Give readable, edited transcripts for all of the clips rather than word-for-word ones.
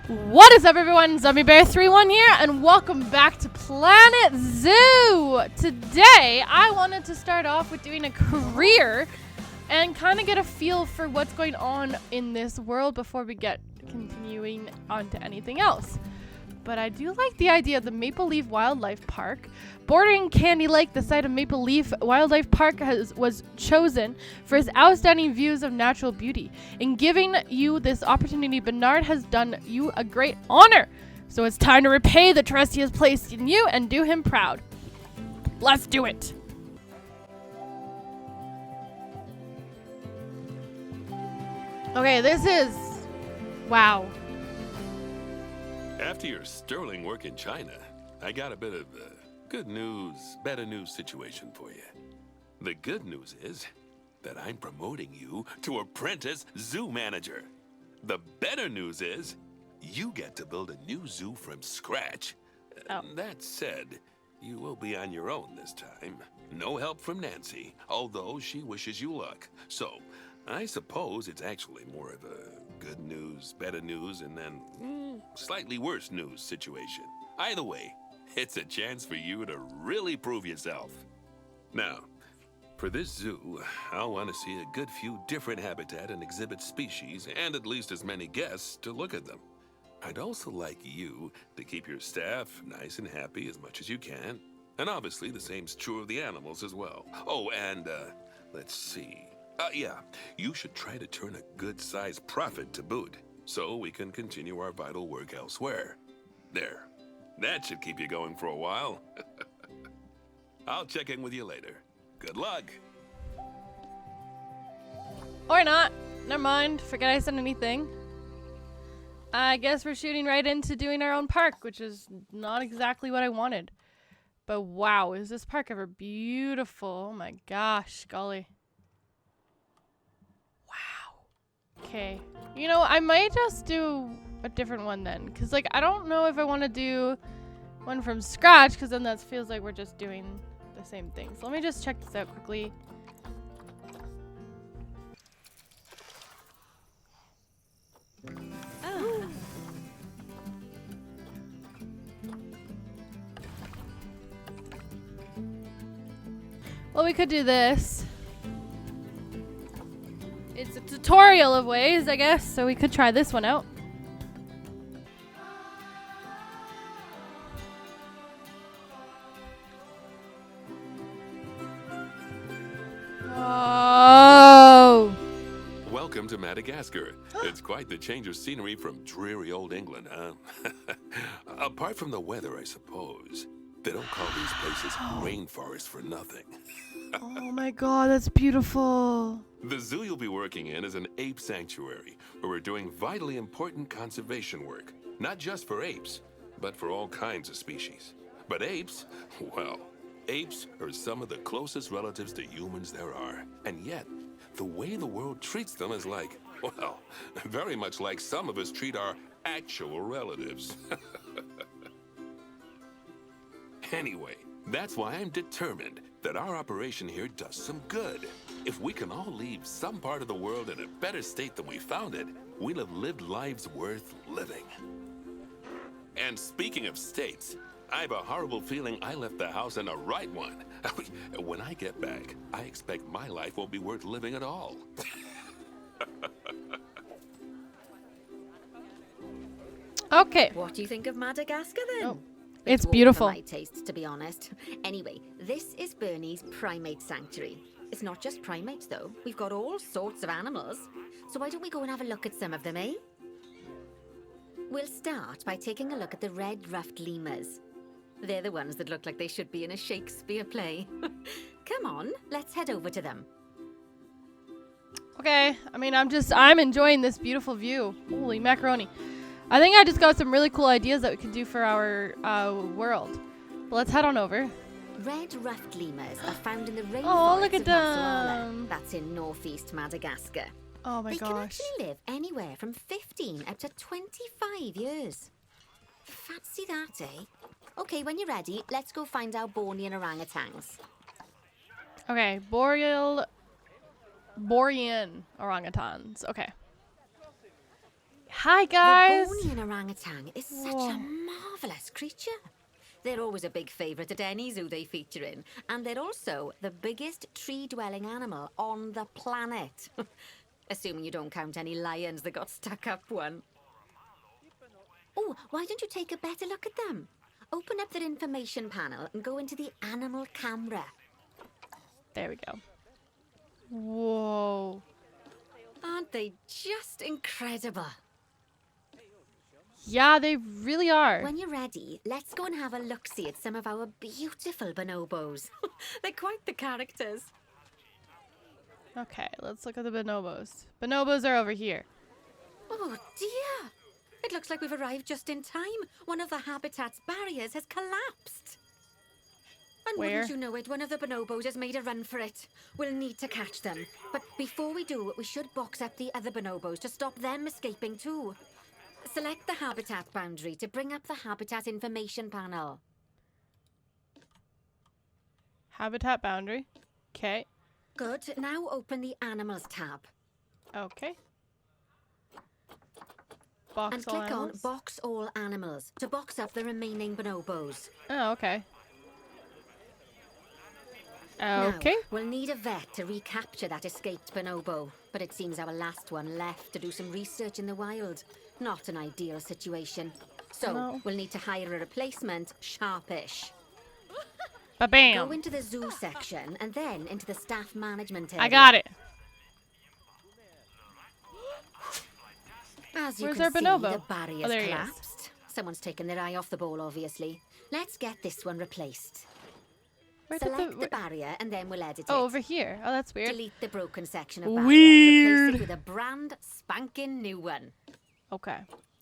What is up, everyone? ZombieBear31 here, and welcome back to Planet Zoo. Today, I wanted to start off with doing a career and kind of get a feel for what's going on in this world before we get continuing on to anything else. But I do like the idea of the Maple Leaf Wildlife Park. Bordering Candy Lake, the site of Maple Leaf Wildlife Park was chosen for its outstanding views of natural beauty. In giving you this opportunity, Bernard has done you a great honor. So it's time to repay the trust he has placed in you and do him proud. Let's do it. Okay, this is... wow. After your sterling work in China, I got a bit of good news, better news situation for you. The good news is that I'm promoting you to apprentice zoo manager. The better news is you get to build a new zoo from scratch. That said, you will be on your own this time. No help from Nancy, although she wishes you luck. So, I suppose it's actually more of a good news, better news, and then slightly worse news situation. Either way, it's a chance for you to really prove yourself. Now, for this zoo, I'll want to see a good few different habitat and exhibit species, and at least as many guests to look at them. I'd also like you to keep your staff nice and happy as much as you can. And obviously, the same's true of the animals as well. Oh, and, let's see. Yeah, you should try to turn a good-sized profit to boot, so we can continue our vital work elsewhere. There. That should keep you going for a while. I'll check in with you later. Good luck. Or not. Never mind. Forget I said anything. I guess we're shooting right into doing our own park, which is not exactly what I wanted. But wow, is this park ever beautiful? Oh my gosh, golly. Okay, you know, I might just do a different one then, because like I don't know if I want to do one from scratch, because then that feels like we're just doing the same thing. So let me just check this out quickly. Well, we could do this. It's a tutorial of ways, I guess, so we could try this one out. Oh! Welcome to Madagascar. It's quite the change of scenery from dreary old England, huh? Apart from the weather, I suppose. They don't call these places rainforests for nothing. Oh my god, that's beautiful. The zoo you'll be working in is an ape sanctuary, where we're doing vitally important conservation work. Not just for apes, but for all kinds of species. But apes, well, apes are some of the closest relatives to humans there are. And yet, the way the world treats them is like, well, very much like some of us treat our actual relatives. Anyway, that's why I'm determined that our operation here does some good. If we can all leave some part of the world in a better state than we found it, we'll have lived lives worth living. And speaking of states, I have a horrible feeling I left the house in the right one. When I get back, I expect my life won't be worth living at all. Okay. What do you think of Madagascar then? Oh. It's beautiful. For my taste, to be honest. Anyway, this is Bernie's primate sanctuary. It's not just primates, though. We've got all sorts of animals. So why don't we go and have a look at some of them, eh? We'll start by taking a look at the red-ruffed lemurs. They're the ones that look like they should be in a Shakespeare play. Come on, let's head over to them. Okay, I mean, I'm enjoying this beautiful view. Holy macaroni. I think I just got some really cool ideas that we can do for our world. But let's head on over. Red-ruffed lemurs are found in the rainforest Oh, look at of Massawa. them. That's in northeast Madagascar. Oh my They can gosh. actually live anywhere from 15 up to 25 years. Fancy that, eh? Okay, when you're ready, let's go find our Bornean orangutans. Okay, Borean orangutans. Okay. Hi, guys. The Bornean orangutan is such a marvelous creature. They're always a big favourite at any zoo they feature in. And they're also the biggest tree-dwelling animal on the planet. Assuming you don't count any lions that got stuck up one. Oh, why don't you take a better look at them? Open up their information panel and go into the animal camera. There we go. Whoa. Aren't they just incredible? Yeah, they really are. When you're ready, let's go and have a look-see at some of our beautiful bonobos. They're quite the characters. Okay, let's look at the bonobos. Bonobos are over here. Oh dear! It looks like we've arrived just in time. One of the habitat's barriers has collapsed. And Where? wouldn't you know it, one of the bonobos has made a run for it. We'll need to catch them. But before we do, we should box up the other bonobos to stop them escaping too. Select the habitat boundary to bring up the habitat information panel. Habitat boundary. Okay. Good. Now open the animals tab. Okay. Box And all click animals. on box all animals to box up the remaining bonobos. Oh, okay. Now, Okay. we'll need a vet to recapture that escaped bonobo, but it seems our last one left to do some research in the wild. Not an ideal situation. So, No. we'll need to hire a replacement, sharpish. Ba-bam. Go into the zoo section and then into the staff management area. I got it. As you Where's can our see, bonobo? the barrier's Oh, there he is. collapsed. Someone's taken their eye off the ball, obviously. Let's get this one replaced. Where did Select the where- barrier and then we'll edit Oh, it. over here. Oh, that's weird. Delete the broken section of barrier and Weird. replace it with a brand spanking new one. Okay.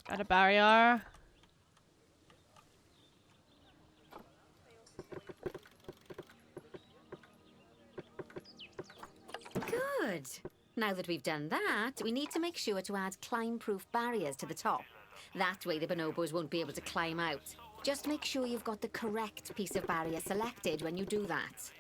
Got a barrier. Good. Now that we've done that, we need to make sure to add climb-proof barriers to the top. That way the bonobos won't be able to climb out. Just make sure you've got the correct piece of barrier selected when you do that.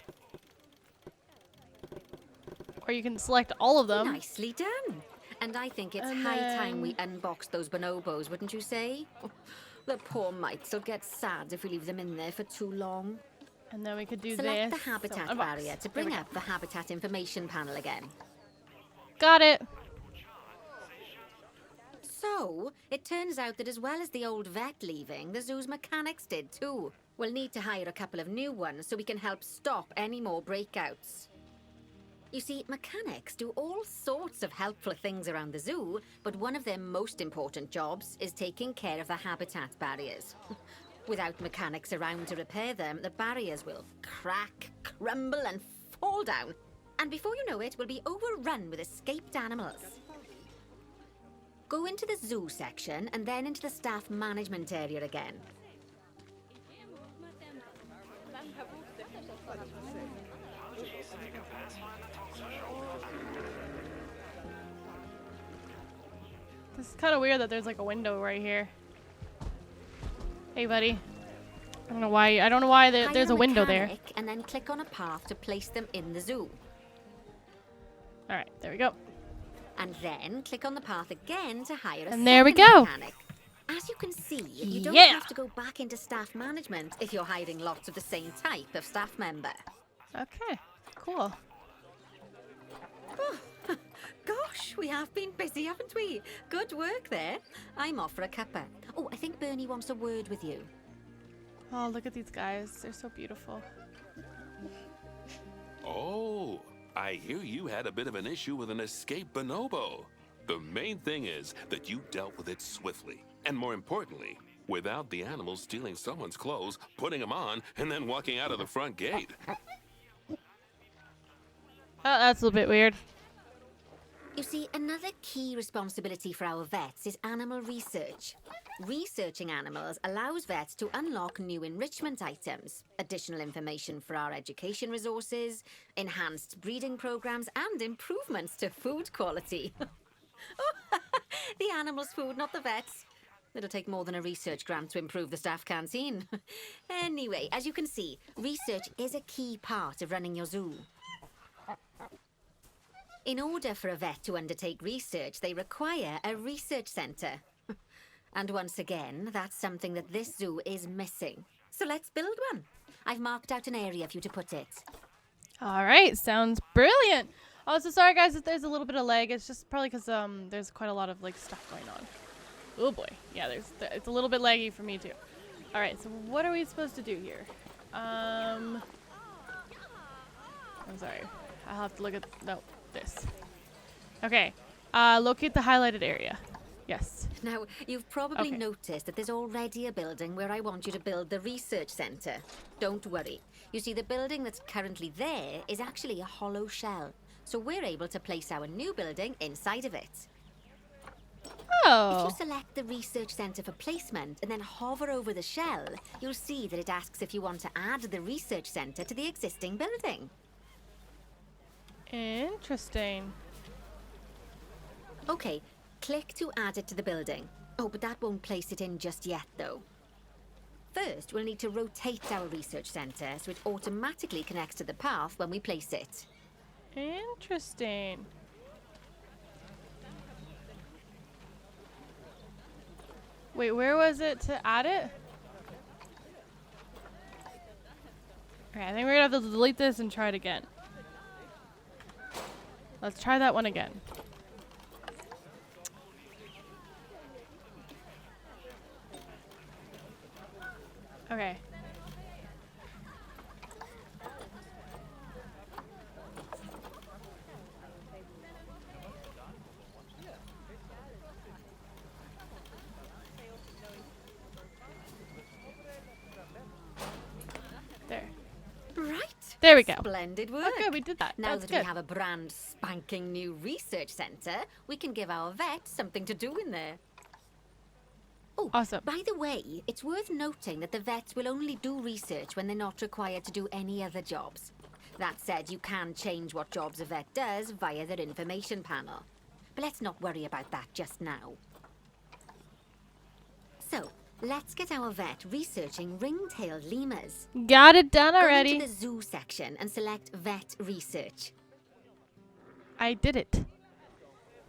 Or you can select all of them. Nicely done. And I think it's And high time we then- unbox those bonobos, wouldn't you say? The poor mites will get sad if we leave them in there for too long. And then we could do Select this. the habitat So, unbox. barrier to There bring we go. up the habitat information panel again. Got it. So, it turns out that as well as the old vet leaving, the zoo's mechanics did too. We'll need to hire a couple of new ones so we can help stop any more breakouts. You see, mechanics do all sorts of helpful things around the zoo, but one of their most important jobs is taking care of the habitat barriers. Without mechanics around to repair them, the barriers will crack, crumble, and fall down. And before you know it, we'll be overrun with escaped animals. Go into the zoo section and then into the staff management area again. This is kind of weird that there's like a window right here. Hey, buddy. I don't know why. I don't know why there's Hire a window there. mechanic and then click on a path to place them in the zoo. All right, there we go. And then click on the path again to hire a And there we second go. mechanic. As you can see, you don't Yeah. have to go back into staff management if you're hiring lots of the same type of staff member. Okay, cool. Gosh, we have been busy, haven't we? Good work there. I'm off for a cuppa. Oh, I think Bernie wants a word with you. Oh, look at these guys. They're so beautiful. Oh, I hear you had a bit of an issue with an escaped bonobo. The main thing is that you dealt with it swiftly. And more importantly, without the animal stealing someone's clothes, putting them on, and then walking out of the front gate. Oh, that's a little bit weird. You see, another key responsibility for our vets is animal research. Researching animals allows vets to unlock new enrichment items, additional information for our education resources, enhanced breeding programs, and improvements to food quality. The animals' food, not the vets. It'll take more than a research grant to improve the staff canteen. Anyway, as you can see, research is a key part of running your zoo. In order for a vet to undertake research, they require a research centre. And once again, that's something that this zoo is missing. So let's build one. I've marked out an area for you to put it. All right, sounds brilliant. Also, sorry guys if there's a little bit of lag. It's just probably because there's quite a lot of like stuff going on. Oh boy, yeah, it's a little bit laggy for me too. All right, so what are we supposed to do here? I'm sorry, I'll have to look at this. Okay, locate the highlighted area. Yes. Now, you've probably noticed that there's already a building where I want you to build the research centre. Don't worry. You see, the building that's currently there is actually a hollow shell. So we're able to place our new building inside of it. Oh. If you select the research centre for placement and then hover over the shell, you'll see that it asks if you want to add the research centre to the existing building. Interesting. Okay, click to add it to the building. Oh, but that won't place it in just yet, though. First, we'll need to rotate our research centre so it automatically connects to the path when we place it. Interesting. Wait, where was it to add it? Okay, I think we're gonna have to delete this and try it again. Let's try that one again. Okay. There. Right. There we go. Splendid work. Okay, we did that. Now That's that we good. have a brand spanking new research centre, we can give our vet something to do in there. Oh, Awesome. by the way, it's worth noting that the vets will only do research when they're not required to do any other jobs. That said, you can change what jobs a vet does via their information panel. But let's not worry about that just now. So, let's get our vet researching ring-tailed lemurs. Got it done Go already. into the zoo section and select vet research. I did it.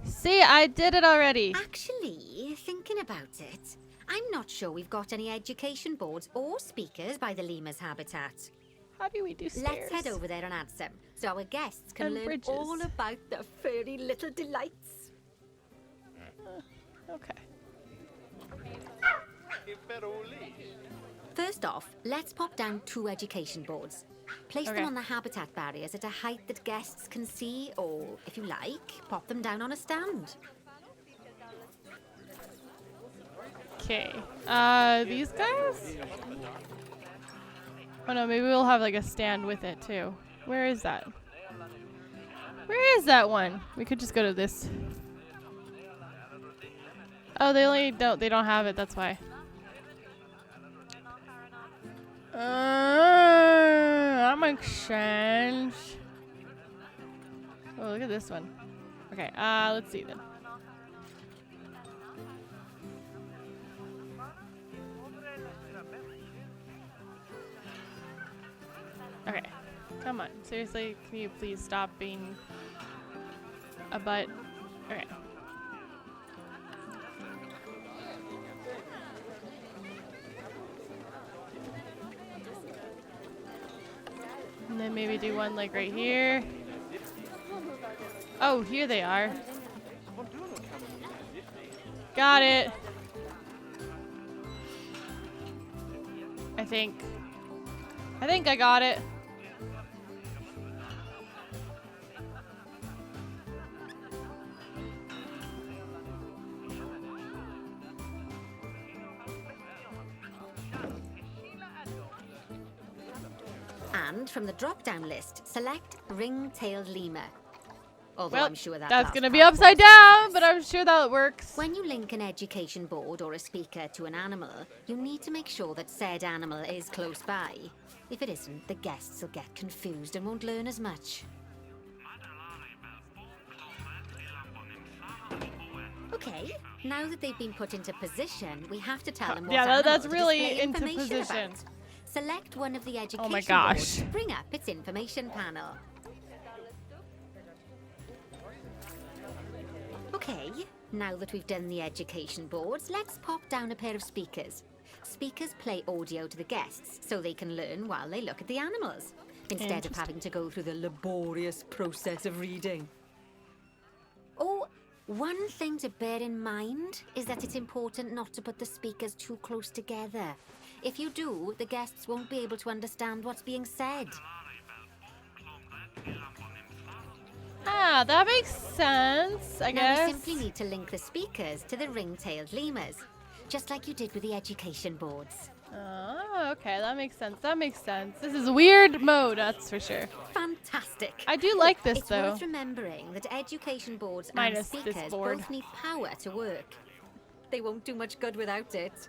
See, I did it already. Actually, thinking about it, I'm not sure we've got any education boards or speakers by the lemur's habitat. How do we do stairs? Let's head over there and add some, so our guests can And learn bridges. all about the furry little delights. Okay. First off, let's pop down 2 education boards. Place Okay. them on the habitat barriers at a height that guests can see, or, if you like, pop them down on a stand. Okay. These guys? Oh no, maybe we'll have like a stand with it too. Where is that? Where is that one? We could just go to this. Oh, they don't have it, that's why. That makes sense. Oh, look at this one. Okay, let's see then. Okay, come on. Seriously, can you please stop being a butt? Okay. And then maybe do one like right here. Oh, here they are. Got it. I think I got it. And from the drop-down list, select ring-tailed lemur. Although Well, I'm sure that that's last gonna be part upside was down, us. but I'm sure that works. When you link an education board or a speaker to an animal, you need to make sure that said animal is close by. If it isn't, the guests will get confused and won't learn as much. Okay, now that they've been put into position, we have to tell them what Yeah, animal that's to really display into information position. about. Select one of the education Oh my gosh. boards to bring up its information panel. Okay, now that we've done the education boards, let's pop down a pair of speakers. Speakers play audio to the guests so they can learn while they look at the animals, instead of having to go through the laborious process of reading. Oh, one thing to bear in mind is that it's important not to put the speakers too close together. If you do, the guests won't be able to understand what's being said. Ah, that makes sense, I Now guess. we simply need to link the speakers to the ring-tailed lemurs, just like you did with the education boards. Oh, okay, that makes sense. That makes sense. This is a weird mode, that's for sure. Fantastic. I do like this, It's though. worth remembering that education boards Minus and this speakers board. both need power to work. They won't do much good without it.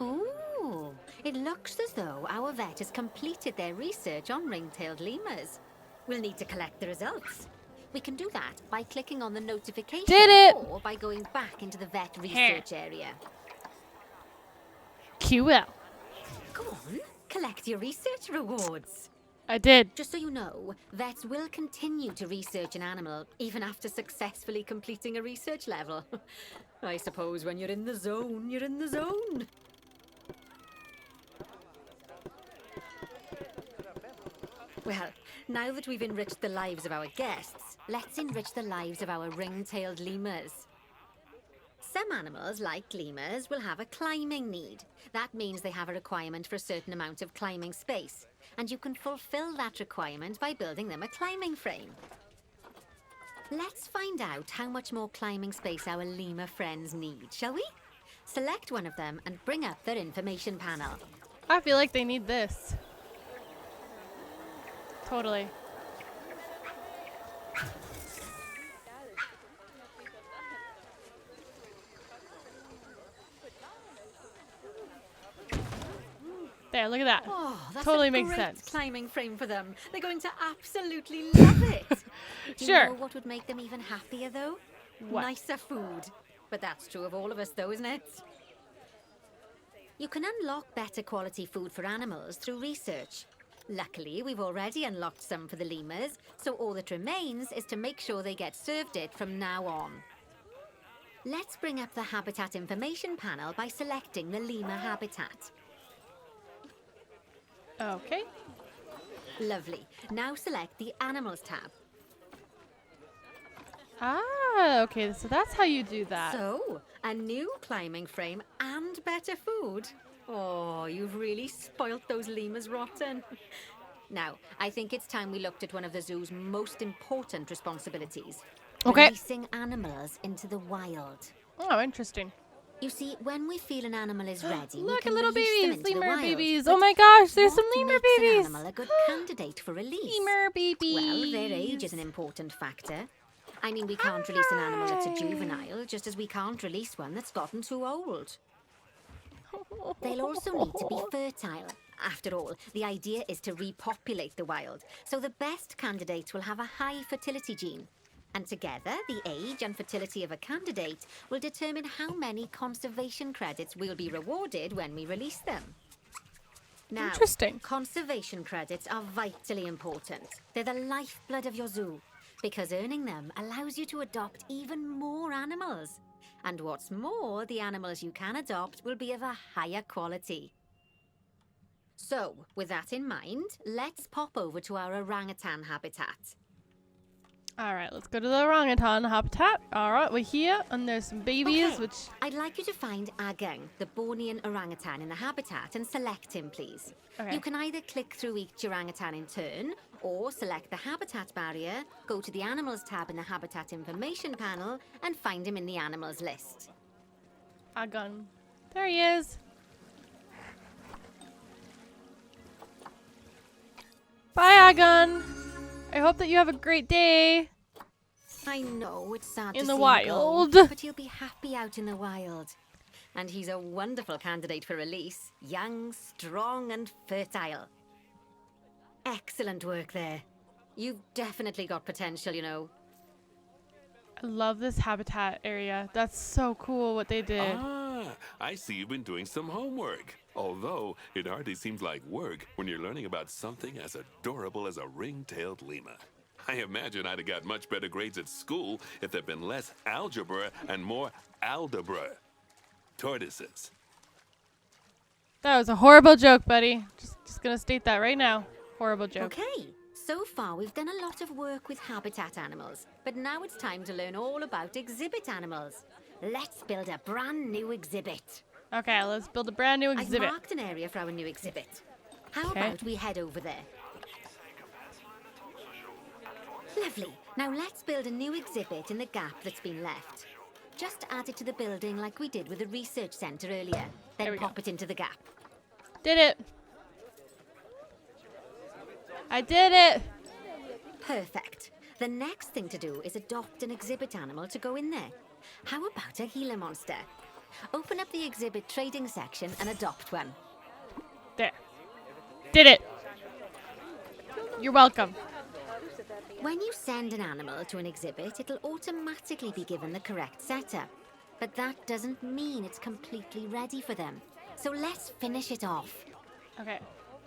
Ooh, it looks as though our vet has completed their research on ring-tailed lemurs. We'll need to collect the results. We can do that by clicking on the notification Did it! or by going back into the vet research area. QL. Go on, collect your research rewards. I did. Just so you know, vets will continue to research an animal even after successfully completing a research level. I suppose when you're in the zone, you're in the zone. Well, now that we've enriched the lives of our guests, let's enrich the lives of our ring-tailed lemurs. Some animals, like lemurs, will have a climbing need. That means they have a requirement for a certain amount of climbing space, and you can fulfill that requirement by building them a climbing frame. Let's find out how much more climbing space our lemur friends need, shall we? Select one of them and bring up their information panel. I feel like they need this. Totally. There, look at that. Oh, that's Totally a makes great sense. climbing frame for them. They're going to absolutely love it. Do Sure. you know what would make them even happier, though? What? Nicer food. But that's true of all of us, though, isn't it? You can unlock better quality food for animals through research. Luckily, we've already unlocked some for the lemurs, so all that remains is to make sure they get served it from now on. Let's bring up the habitat information panel by selecting the lemur habitat. Okay. Lovely. Now select the Animals tab. Ah, okay, so that's how you do that. So, a new climbing frame and better food. Oh, you've really spoilt those lemurs rotten. Now, I think it's time we looked at one of the zoo's most important responsibilities. Okay. Releasing animals into the wild. Oh, interesting. You see, when we feel an animal is ready, we Look can at little release them babies, into the lemur wild. babies. But Oh my gosh, there's some what lemur makes an babies. animal a good candidate for release? Lemur babies. Well, their age is an important factor. I mean, we can't release an animal that's a juvenile, just as we can't release one that's gotten too old. They'll also need to be fertile. After all, the idea is to repopulate the wild, so the best candidates will have a high fertility gene. And together, the age and fertility of a candidate will determine how many conservation credits will be rewarded when we release them. Now, Interesting. conservation credits are vitally important. They're the lifeblood of your zoo, because earning them allows you to adopt even more animals. And what's more, the animals you can adopt will be of a higher quality. So, with that in mind, let's pop over to our orangutan habitat. All right, let's go to the orangutan habitat. All right, we're here, and there's some babies, Okay, which... I'd like you to find Agung, the Bornean orangutan in the habitat, and select him, please. Okay. You can either click through each orangutan in turn, or select the habitat barrier, go to the Animals tab in the Habitat Information panel, and find him in the Animals list. Agun. There he is. Bye, Agun. I hope that you have a great day. I know, it's sad In to the see wild. him go, but he'll be happy out in the wild. And he's a wonderful candidate for release. Young, strong, and fertile. Excellent work there. You've definitely got potential, you know. I love this habitat area. That's so cool what they did. Ah, I see you've been doing some homework. Although, it hardly seems like work when you're learning about something as adorable as a ring-tailed lemur. I imagine I'd have got much better grades at school if there'd been less algebra and more aldebra. Tortoises. That was a horrible joke, buddy. Just gonna state that right now. Horrible joke. Okay, so far we've done a lot of work with habitat animals, but now it's time to learn all about exhibit animals. Let's build a brand new exhibit. Okay, let's build a brand new exhibit. I've marked an area for our new exhibit. How Okay. about we head over there? Lovely. Now let's build a new exhibit in the gap that's been left. Just add it to the building like we did with the research centre earlier. There Then we go. pop it into the gap. Did it. I did it. Perfect. The next thing to do is adopt an exhibit animal to go in there. How about a Gila monster? Open up the exhibit trading section and adopt one. There. Did it. You're welcome. When you send an animal to an exhibit, it'll automatically be given the correct setup. But that doesn't mean it's completely ready for them. So let's finish it off. Okay.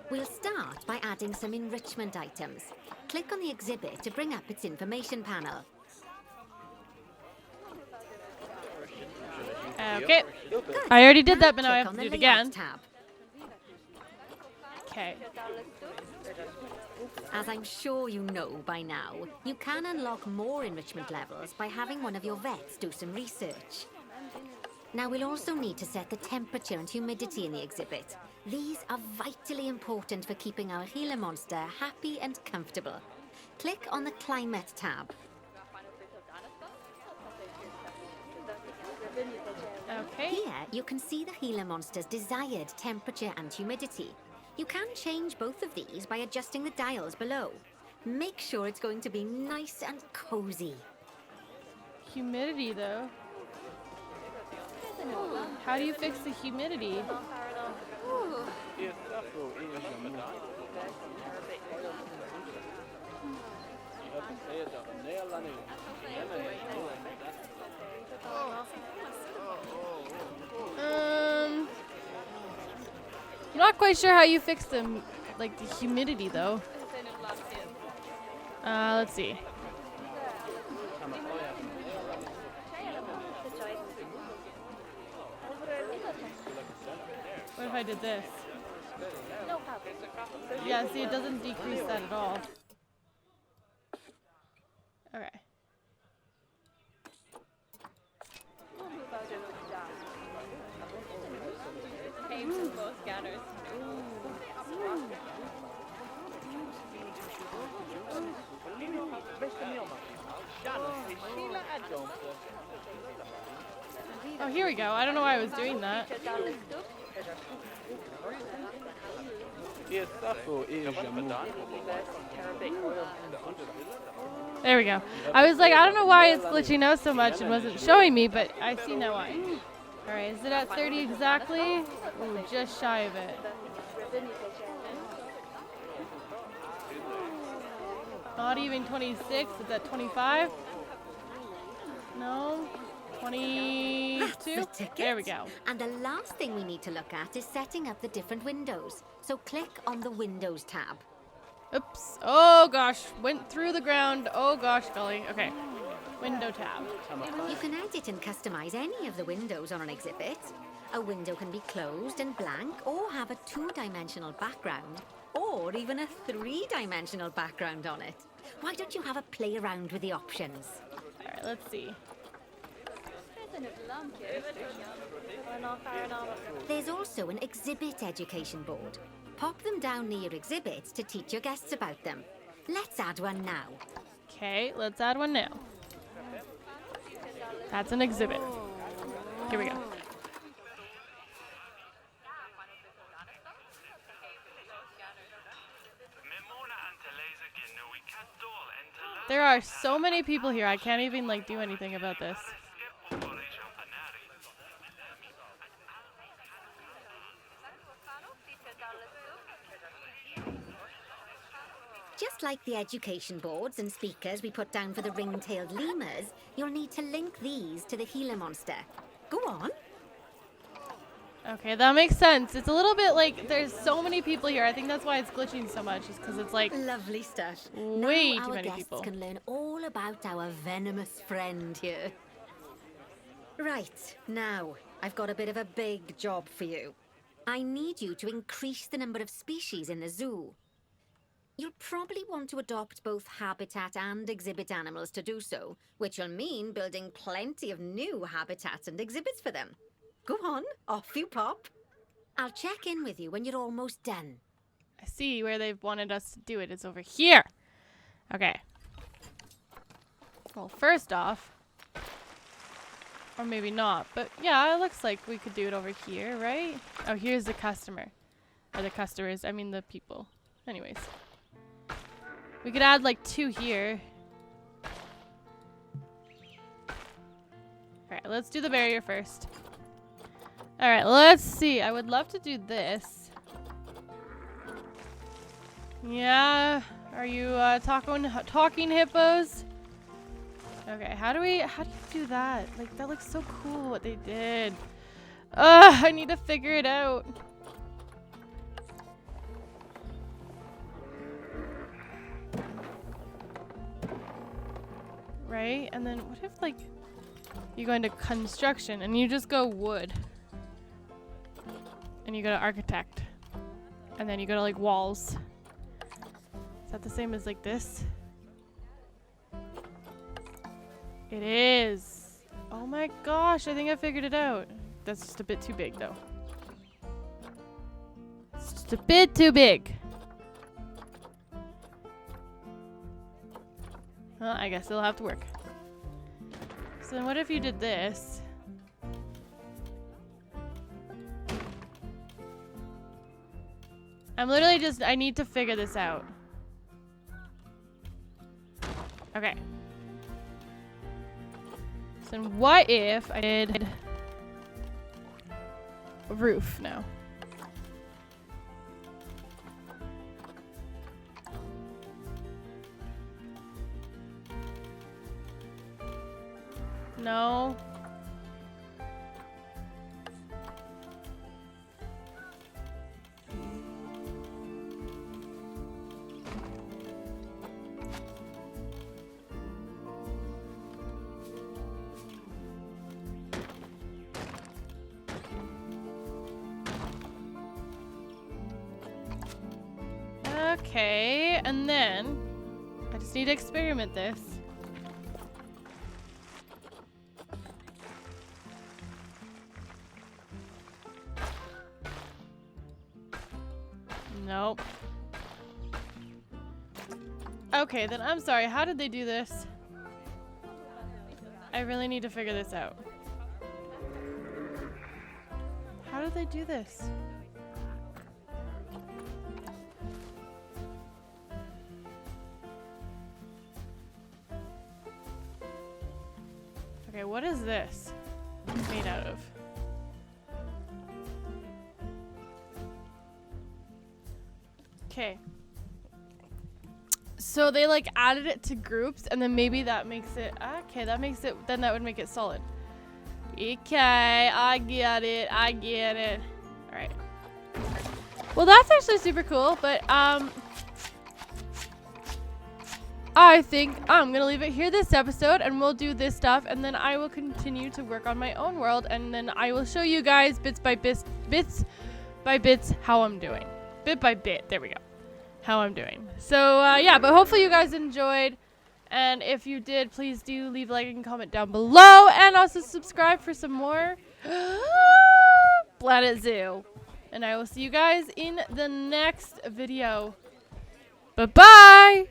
We'll start by adding some enrichment items. Click on the exhibit to bring up its information panel. Okay. Good. I already did that, but now I click have on to do the it Layout again. tab. Okay. As I'm sure you know by now, you can unlock more enrichment levels by having one of your vets do some research. Now we'll also need to set the temperature and humidity in the exhibit. These are vitally important for keeping our Gila monster happy and comfortable. Click on the Climate tab. Okay. Here, you can see the Gila monster's desired temperature and humidity. You can change both of these by adjusting the dials below. Make sure it's going to be nice and cozy. Humidity, though. How do you fix the humidity? I'm not quite sure how you fix them, like the humidity, though. Let's see. What if I did this? Yeah, see, it doesn't decrease that at all. Okay. Oh, here we go. I don't know why I was doing that. There we go. I was like, I don't know why it's glitching out so much and wasn't showing me, but I see now why. Alright, is it at 30 exactly? Ooh, just shy of it. Not even 26, it's at 25? No? 22? That's the ticket. There we go. And the last thing we need to look at is setting up the different windows. So click on the Windows tab. Oops. Oh gosh, went through the ground. Oh gosh, golly. Okay. Window tab. You can edit and customize any of the windows on an exhibit. A window can be closed and blank, or have a two-dimensional background, or even a three-dimensional background on it. Why don't you have a play around with the options? Alright, let's see. There's also an exhibit education board. Pop them down near your exhibits to teach your guests about them. Let's add one now. Okay, let's add one now. That's an exhibit. Here we go. There are so many people here, I can't even like do anything about this. Just like the education boards and speakers we put down for the ring-tailed lemurs, you'll need to link these to the Gila monster. Go on. Okay, that makes sense. It's a little bit like there's so many people here. I think that's why it's glitching so much, is because it's like Lovely stuff. way now too our many guests people. can learn all about our venomous friend here. Right, now, I've got a bit of a big job for you. I need you to increase the number of species in the zoo. You'll probably want to adopt both habitat and exhibit animals to do so, which will mean building plenty of new habitats and exhibits for them. Go on, off you pop. I'll check in with you when you're almost done. I see where they've wanted us to do it. It's over here. Okay. Well, first off, or maybe not, but yeah, it looks like we could do it over here, right? Oh, here's the customer. Or the customers, I mean the people. Anyways. We could add like 2 here. Alright, let's do the barrier first. Alright, let's see. I would love to do this. Yeah. Are you talking hippos? Okay, how do you do that? Like, that looks so cool what they did. Ugh, I need to figure it out. Right? And then what if, like, you go into construction and you just go wood? And you go to architect. And then you go to, like, walls. Is that the same as, like, this? It is. Oh my gosh, I think I figured it out. That's just a bit too big, though. It's just a bit too big. Well, I guess it'll have to work. So then what if you did this? I'm literally just, I need to figure this out. Okay. So then what if I did a roof now? No. Okay, and then I just need to experiment this. Nope. Okay, then I'm sorry. How did they do this? I really need to figure this out. How did they do this? Okay, what is this made out of? Okay. So they like added it to groups and then maybe that makes it, okay, that makes it, then that would make it solid. Okay, I get it. I get it. All right. Well, that's actually super cool, but I think I'm gonna leave it here this episode and we'll do this stuff and then I will continue to work on my own world and then I will show you guys bits by bits how I'm doing. Bit by bit, there we go. How I'm doing. So yeah, but hopefully you guys enjoyed. And if you did, please do leave a like and comment down below and also subscribe for some more Planet Zoo. And I will see you guys in the next video. Bye-bye!